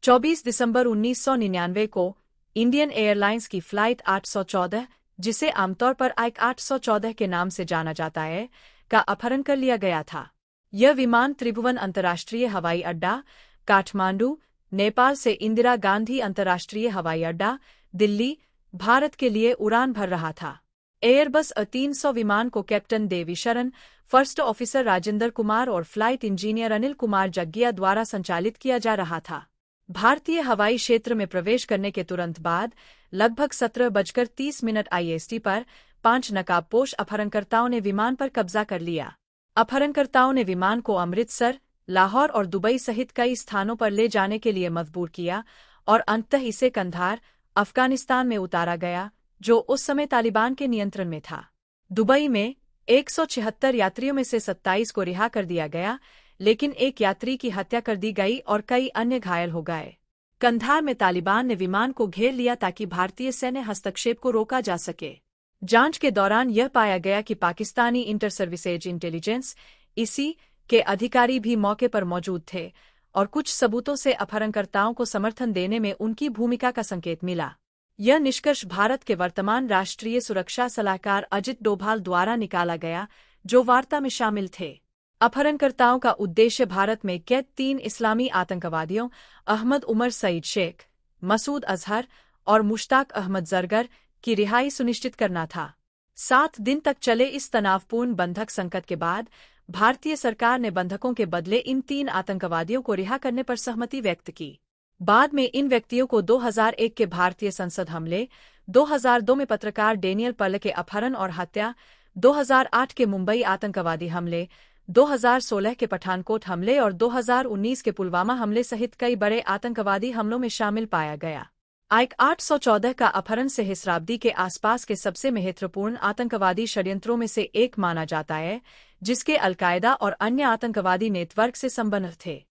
24 दिसंबर 1999 को Indian airlines की flight 814, जिसे आमतौर पर आइक 814 के नाम से जाना जाता है, का अपहरण कर लिया गया था। यह विमान त्रिभुवन अंतर्राष्ट्रीय हवाई अड्डा, काठमांडू, नेपाल से इंदिरा गांधी अंतर्राष्ट्रीय हवाई अड्डा, दिल्ली, भारत के लिए उड़ान भर रहा था। एयरबस A300 विमान को कैप्टन देवी शरण, फर्स्ट ऑफिसर राजेंद्र कुमार और फ्लाइट इंजीनियर अनिल कुमार जग्गिया द्वारा संचालित किया जा रहा था। भारतीय हवाई क्षेत्र में प्रवेश करने के तुरंत बाद लगभग 17:30 IST पर 5 नकाबपोश अपहरणकर्ताओं ने विमान पर कब्जा कर लिया। अपहरणकर्ताओं ने विमान को अमृतसर, लाहौर और दुबई सहित कई स्थानों पर ले जाने के लिए मजबूर किया और अंततः इसे कंधार, अफगानिस्तान में उतारा गया, जो उस समय तालिबान के नियंत्रण में था। दुबई में 176 यात्रियों में से 27 को रिहा कर दिया गया, लेकिन एक यात्री की हत्या कर दी गई और कई अन्य घायल हो गए। कंधार में तालिबान ने विमान को घेर लिया ताकि भारतीय सैन्य हस्तक्षेप को रोका जा सके। जांच के दौरान यह पाया गया कि Pakistani inter services intelligence (ISI) के अधिकारी भी मौके पर मौजूद थे और कुछ सबूतों से अपहरणकर्ताओं को समर्थन देने में उनकी भूमिका का संकेत मिला। यह निष्कर्ष भारत के वर्तमान राष्ट्रीय सुरक्षा सलाहकार अजित डोभाल द्वारा निकाला गया, जो वार्ता में शामिल थे। अपहरणकर्ताओं का उद्देश्य भारत में कैद 3 इस्लामी आतंकवादियों अहमद उमर सईद शेख, मसूद अजहर और मुश्ताक अहमद जरगर की रिहाई सुनिश्चित करना था। 7 दिन तक चले इस तनावपूर्ण बंधक संकट के बाद भारतीय सरकार ने बंधकों के बदले इन 3 आतंकवादियों को रिहा करने पर सहमति व्यक्त की। बाद में इन व्यक्तियों को 2001 के भारतीय संसद हमले, 2002 में पत्रकार डेनियल पर्ल के अपहरण और हत्या, 2008 के मुंबई आतंकवादी हमले, 2016 के पठानकोट हमले और 2019 के पुलवामा हमले सहित कई बड़े आतंकवादी हमलों में शामिल पाया गया। आइक 814 का अपहरण सहस्राब्दी के आसपास के सबसे महत्वपूर्ण आतंकवादी षड्यंत्रों में से एक माना जाता है, जिसके अल-कायदा और अन्य आतंकवादी नेटवर्क से संबंध थे।